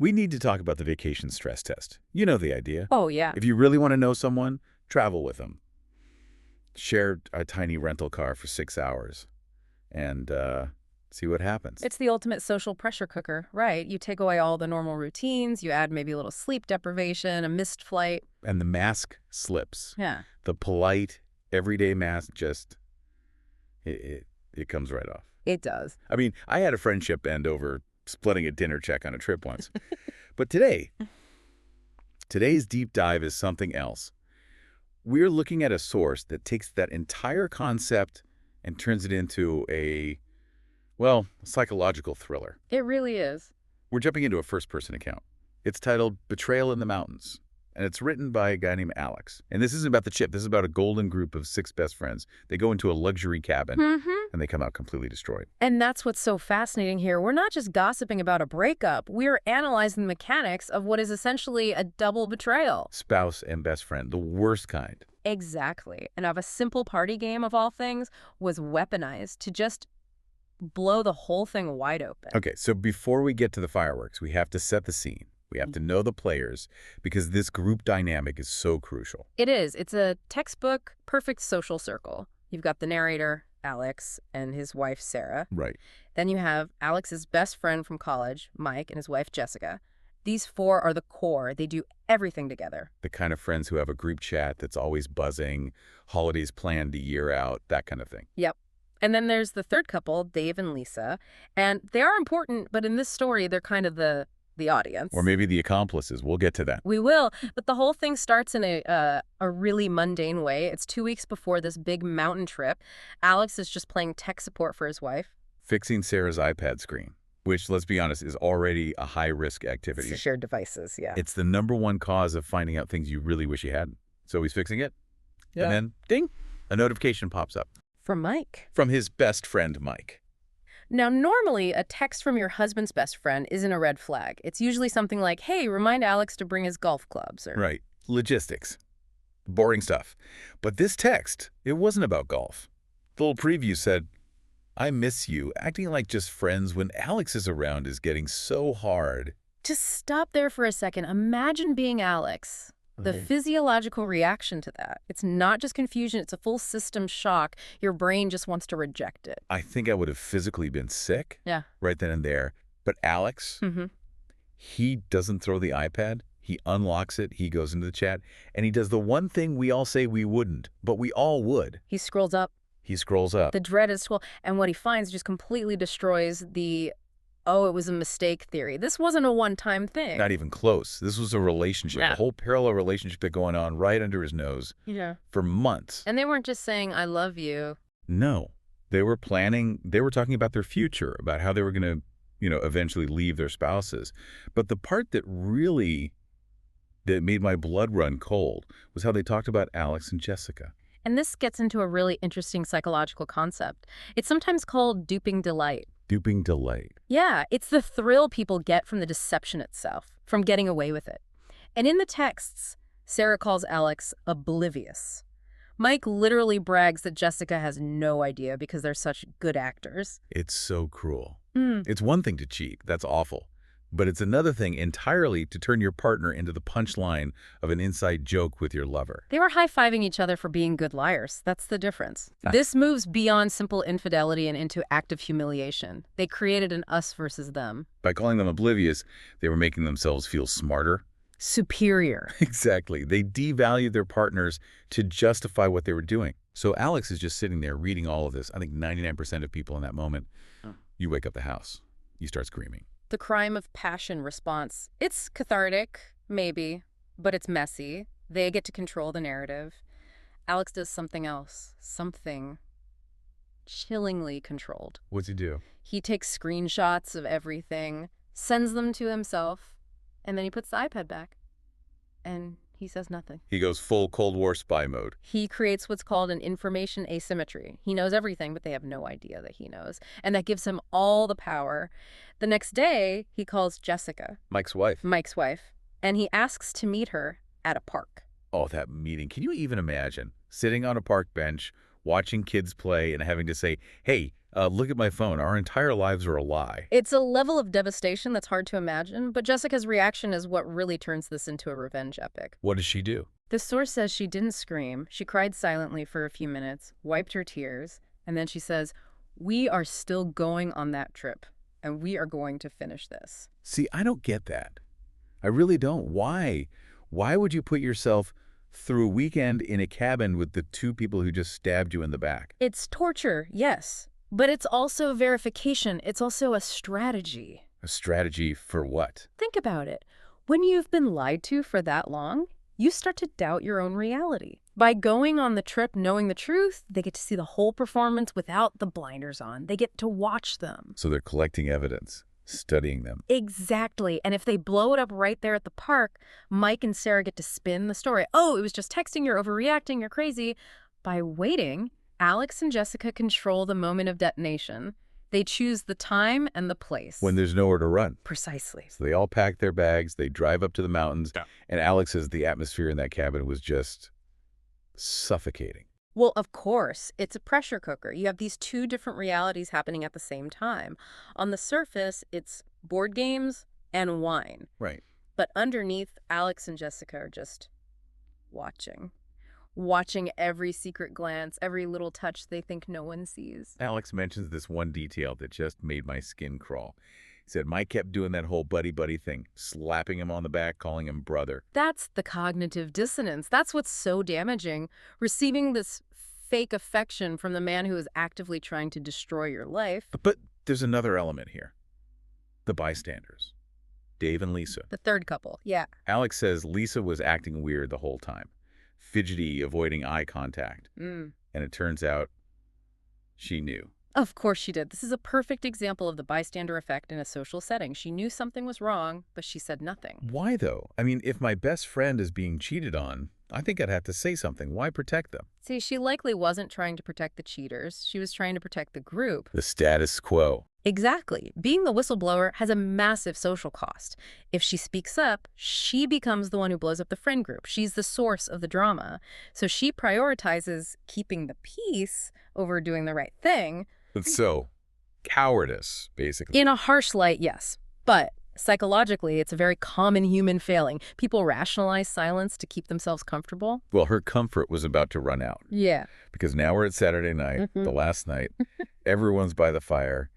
We need to talk about the vacation stress test. You know the idea. Oh, yeah. If you really want to know someone, travel with them. Share a tiny rental car for 6 hours and see what happens. It's the ultimate social pressure cooker, right? You take away all the normal routines, you add maybe a little sleep deprivation, a missed flight. And the mask slips. Yeah. The polite, everyday mask just, it comes right off. It does. I mean, I had a friendship end over splitting a dinner check on a trip once. But today's deep dive is something else. We're looking at a source that takes that entire concept and turns it into a psychological thriller. It really is. We're jumping into a first-person account. It's titled Betrayal in the Mountains, and it's written by a guy named Alex. And this isn't about the chip. This is about a golden group of 6 best friends. They go into a luxury cabin, and they come out completely destroyed. And that's what's so fascinating here. We're not just gossiping about a breakup. We're analyzing the mechanics of what is essentially a double betrayal. Spouse and best friend, the worst kind. Exactly. And of a simple party game of all things was weaponized to just blow the whole thing wide open. Okay, so before we get to the fireworks, we have to set the scene. We have to know the players because this group dynamic is so crucial. It is. It's a textbook, perfect social circle. You've got the narrator, Alex, and his wife, Sarah. Right. Then you have Alex's best friend from college, Mike, and his wife, Jessica. These 4 are the core. They do everything together. The kind of friends who have a group chat that's always buzzing, holidays planned a year out, that kind of thing. Yep. And then there's the third couple, Dave and Lisa. And they are important, but in this story, they're kind of the audience. Or maybe the accomplices. We'll get to that. We will. But the whole thing starts in a really mundane way. It's 2 weeks before this big mountain trip. Alex is just playing tech support for his wife. Fixing Sarah's iPad screen, which, let's be honest, is already a high-risk activity. It's shared devices, yeah. It's the #1 cause of finding out things you really wish you hadn't. So he's fixing it. Yeah. And then, ding, a notification pops up. From Mike. From his best friend, Mike. Now, normally, a text from your husband's best friend isn't a red flag. It's usually something like, hey, remind Alex to bring his golf clubs. Or... Right. Logistics. Boring stuff. But this text, it wasn't about golf. The little preview said, I miss you. Acting like just friends when Alex is around is getting so hard. Just stop there for a second. Imagine being Alex. The physiological reaction to that. It's not just confusion. It's a full system shock. Your brain just wants to reject it. I think I would have physically been sick. Yeah. Right then and there. But Alex, he doesn't throw the iPad. He unlocks it. He goes into the chat. And he does the one thing we all say we wouldn't, but we all would. He scrolls up. He scrolls up. The dreaded scroll. And what he finds just completely destroys the, oh, it was a mistake theory. This wasn't a one-time thing. Not even close. This was a relationship, Yeah. a whole parallel relationship that going on right under his nose for months. And they weren't just saying, I love you. No. They were planning, they were talking about their future, about how they were going to, eventually leave their spouses. But the part that made my blood run cold was how they talked about Alex and Jessica. And this gets into a really interesting psychological concept. It's sometimes called duping delight. Duping delight. Yeah, it's the thrill people get from the deception itself, from getting away with it. And in the texts, Sarah calls Alex oblivious. Mike literally brags that Jessica has no idea because they're such good actors. It's so cruel. It's one thing to cheat. That's awful. But it's another thing entirely to turn your partner into the punchline of an inside joke with your lover. They were high-fiving each other for being good liars. That's the difference. This moves beyond simple infidelity and into active humiliation. They created an us versus them. By calling them oblivious, they were making themselves feel smarter. Superior. Exactly. They devalued their partners to justify what they were doing. So Alex is just sitting there reading all of this. I think 99% of people in that moment, you wake up the house. You start screaming. The crime of passion response. It's cathartic, maybe, but it's messy. They get to control the narrative. Alex does something else. Something chillingly controlled. What's he do? He takes screenshots of everything, sends them to himself, and then he puts the iPad back. And he says nothing. He goes full Cold War spy mode. He creates what's called an information asymmetry. He knows everything, but they have no idea that he knows. And that gives him all the power. The next day, he calls Jessica, Mike's wife, and he asks to meet her at a park. Oh, that meeting. Can you even imagine sitting on a park bench watching kids play and having to say, hey, look at my phone. Our entire lives are a lie. It's a level of devastation that's hard to imagine, but Jessica's reaction is what really turns this into a revenge epic. What does she do? The source says she didn't scream. She cried silently for a few minutes, wiped her tears, and then she says, "We are still going on that trip, and we are going to finish this." See, I don't get that. I really don't. Why? Why would you put yourself through a weekend in a cabin with the two people who just stabbed you in the back? It's torture, yes, but it's also verification. It's also a strategy. A strategy for what? Think about it. When you've been lied to for that long, you start to doubt your own reality. By going on the trip knowing the truth, they get to see the whole performance without the blinders on. They get to watch them. So they're collecting evidence, studying them. Exactly. And if they blow it up right there at the park, Mike and Sarah get to spin the story. Oh, it was just texting, you're overreacting, you're crazy. By waiting, Alex and Jessica control the moment of detonation. They choose the time and the place. When there's nowhere to run. Precisely. So they all pack their bags, they drive up to the mountains, Yeah. and Alex says the atmosphere in that cabin was just suffocating. Well, of course, it's a pressure cooker. You have these two different realities happening at the same time. On the surface, it's board games and wine. Right. But underneath, Alex and Jessica are just watching. Watching every secret glance, every little touch they think no one sees. Alex mentions this one detail that just made my skin crawl. He said Mike kept doing that whole buddy-buddy thing, slapping him on the back, calling him brother. That's the cognitive dissonance. That's what's so damaging. Receiving this fake affection from the man who is actively trying to destroy your life. But there's another element here. The bystanders. Dave and Lisa. The third couple, yeah. Alex says Lisa was acting weird the whole time. Fidgety, avoiding eye contact. And it turns out she knew. Of course she did. This is a perfect example of the bystander effect in a social setting. She knew something was wrong, but she said nothing. Why, though? I mean, if my best friend is being cheated on, I think I'd have to say something. Why protect them? See, she likely wasn't trying to protect the cheaters. She was trying to protect the group. The status quo. Exactly. Being the whistleblower has a massive social cost. If she speaks up, she becomes the one who blows up the friend group. She's the source of the drama. So she prioritizes keeping the peace over doing the right thing. So, cowardice, basically. In a harsh light, yes. But psychologically, it's a very common human failing. People rationalize silence to keep themselves comfortable. Well, her comfort was about to run out. Yeah. Because now we're at Saturday night, the last night. Everyone's by the fire.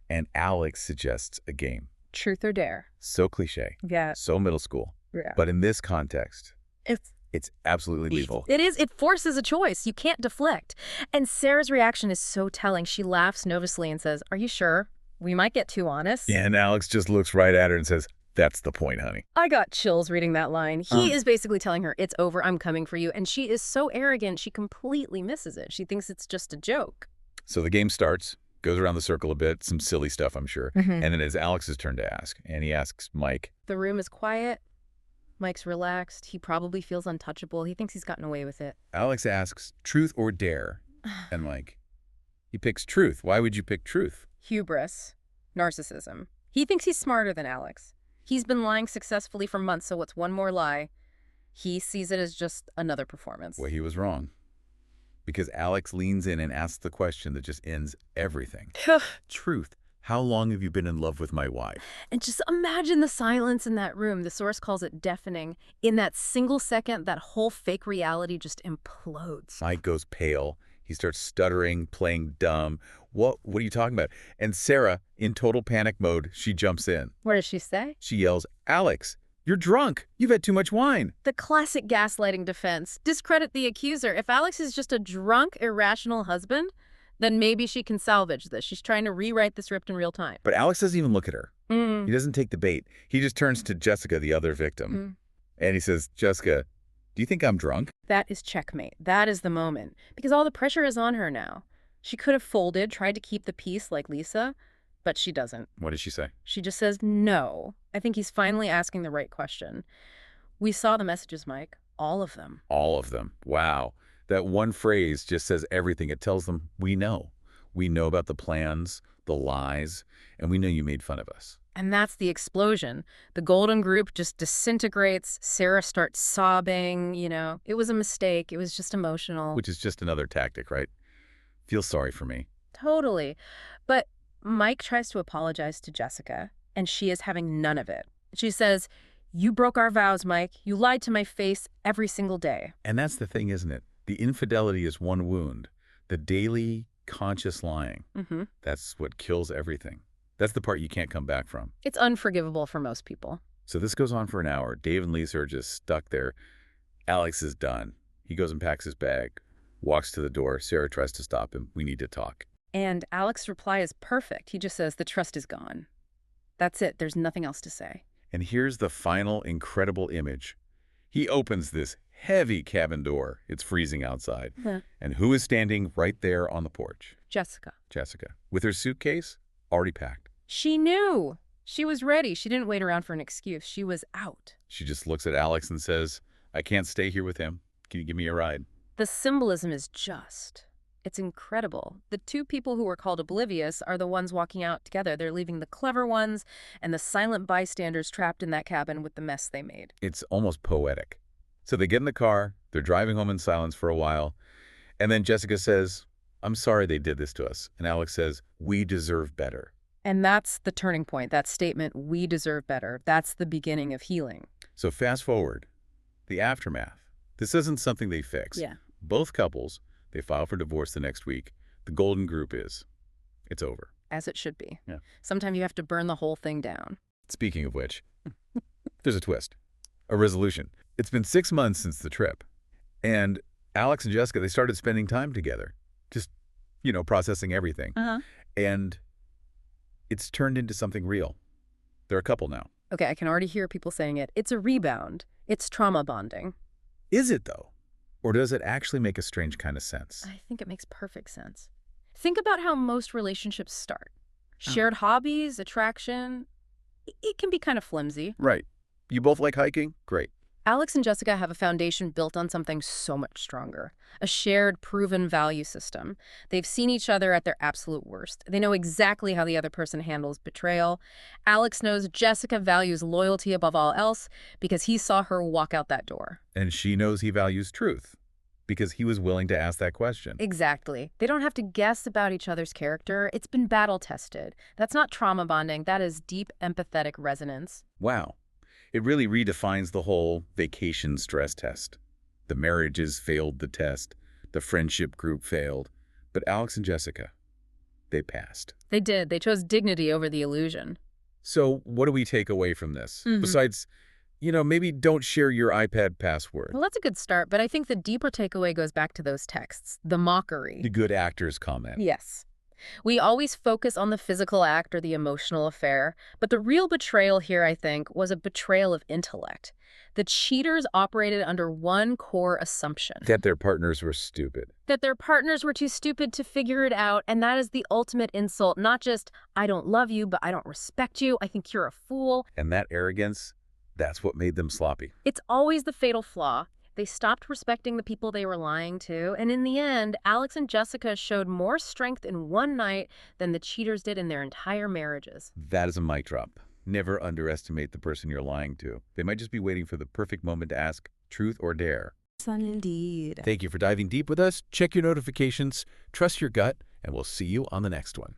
And Alex suggests a game. Truth or dare. So cliche. Yeah. So middle school. Yeah. But in this context, It's absolutely lethal. It is. It forces a choice. You can't deflect. And Sarah's reaction is so telling. She laughs nervously and says, "Are you sure? We might get too honest." Yeah, and Alex just looks right at her and says, "That's the point, honey." I got chills reading that line. He is basically telling her, "It's over. I'm coming for you." And she is so arrogant, she completely misses it. She thinks it's just a joke. So the game starts, goes around the circle a bit, some silly stuff, I'm sure. And then it's Alex's turn to ask. And he asks Mike. The room is quiet. Mike's relaxed. He probably feels untouchable. He thinks he's gotten away with it. Alex asks, truth or dare? And Mike, he picks truth. Why would you pick truth? Hubris. Narcissism. He thinks he's smarter than Alex. He's been lying successfully for months, so what's one more lie? He sees it as just another performance. Well, he was wrong. Because Alex leans in and asks the question that just ends everything. Truth. How long have you been in love with my wife? And just imagine the silence in that room. The source calls it deafening. In that single second, that whole fake reality just implodes. Mike goes pale. He starts stuttering, playing dumb. What are you talking about? And Sarah, in total panic mode, she jumps in. What does she say? She yells, "Alex, you're drunk. You've had too much wine." The classic gaslighting defense. Discredit the accuser. If Alex is just a drunk, irrational husband, then maybe she can salvage this. She's trying to rewrite the script in real time. But Alex doesn't even look at her. He doesn't take the bait. He just turns to Jessica, the other victim. And he says, "Jessica, do you think I'm drunk?" That is checkmate. That is the moment. Because all the pressure is on her now. She could have folded, tried to keep the peace like Lisa, but she doesn't. What does she say? She just says no. I think he's finally asking the right question. We saw the messages, Mike. All of them. All of them. Wow. That one phrase just says everything. It tells them, we know. We know about the plans, the lies, and we know you made fun of us. And that's the explosion. The golden group just disintegrates. Sarah starts sobbing, It was a mistake. It was just emotional. Which is just another tactic, right? Feel sorry for me. Totally. But Mike tries to apologize to Jessica, and she is having none of it. She says, "You broke our vows, Mike. You lied to my face every single day." And that's the thing, isn't it? The infidelity is one wound. The daily, conscious lying. Mm-hmm. That's what kills everything. That's the part you can't come back from. It's unforgivable for most people. So this goes on for an hour. Dave and Lisa are just stuck there. Alex is done. He goes and packs his bag, walks to the door. Sarah tries to stop him. We need to talk. And Alex's reply is perfect. He just says, "The trust is gone." That's it. There's nothing else to say. And here's the final incredible image. He opens this heavy cabin door. It's freezing outside. Yeah. And who is standing right there on the porch? Jessica. Jessica. With her suitcase already packed. She knew. She was ready. She didn't wait around for an excuse. She was out. She just looks at Alex and says, "I can't stay here with him. Can you give me a ride?" The symbolism is just. It's incredible. The two people who were called oblivious are the ones walking out together. They're leaving the clever ones and the silent bystanders trapped in that cabin with the mess they made. It's almost poetic. So they get in the car. They're driving home in silence for a while. And then Jessica says, "I'm sorry they did this to us." And Alex says, "We deserve better." And that's the turning point, that statement, "We deserve better." That's the beginning of healing. So fast forward, the aftermath. This isn't something they fix. Yeah. Both couples, they file for divorce the next week. The golden group is, it's over. As it should be. Yeah. Sometimes you have to burn the whole thing down. Speaking of which, there's a twist, a resolution. It's been 6 months since the trip. And Alex and Jessica, they started spending time together, just, processing everything. Uh-huh. And it's turned into something real. They're a couple now. Okay, I can already hear people saying it. It's a rebound. It's trauma bonding. Is it, though? Or does it actually make a strange kind of sense? I think it makes perfect sense. Think about how most relationships start. Shared hobbies, attraction. It can be kind of flimsy. Right. You both like hiking? Great. Alex and Jessica have a foundation built on something so much stronger. A shared, proven value system. They've seen each other at their absolute worst. They know exactly how the other person handles betrayal. Alex knows Jessica values loyalty above all else because he saw her walk out that door. And she knows he values truth because he was willing to ask that question. Exactly. They don't have to guess about each other's character. It's been battle-tested. That's not trauma bonding. That is deep empathetic resonance. Wow. It really redefines the whole vacation stress test. The marriages failed the test. The friendship group failed. But Alex and Jessica, they passed. They did. They chose dignity over the illusion. So what do we take away from this? Mhm. Besides, maybe don't share your iPad password. Well, that's a good start, but I think the deeper takeaway goes back to those texts. The mockery. The good actors comment. Yes. We always focus on the physical act or the emotional affair, but the real betrayal here, I think, was a betrayal of intellect. The cheaters operated under one core assumption. That their partners were stupid. That their partners were too stupid to figure it out, and that is the ultimate insult. Not just, "I don't love you, but I don't respect you. I think you're a fool." And that arrogance, that's what made them sloppy. It's always the fatal flaw. They stopped respecting the people they were lying to, and in the end, Alex and Jessica showed more strength in one night than the cheaters did in their entire marriages. That is a mic drop. Never underestimate the person you're lying to. They might just be waiting for the perfect moment to ask truth or dare. Son, indeed. Thank you for diving deep with us. Check your notifications, trust your gut, and we'll see you on the next one.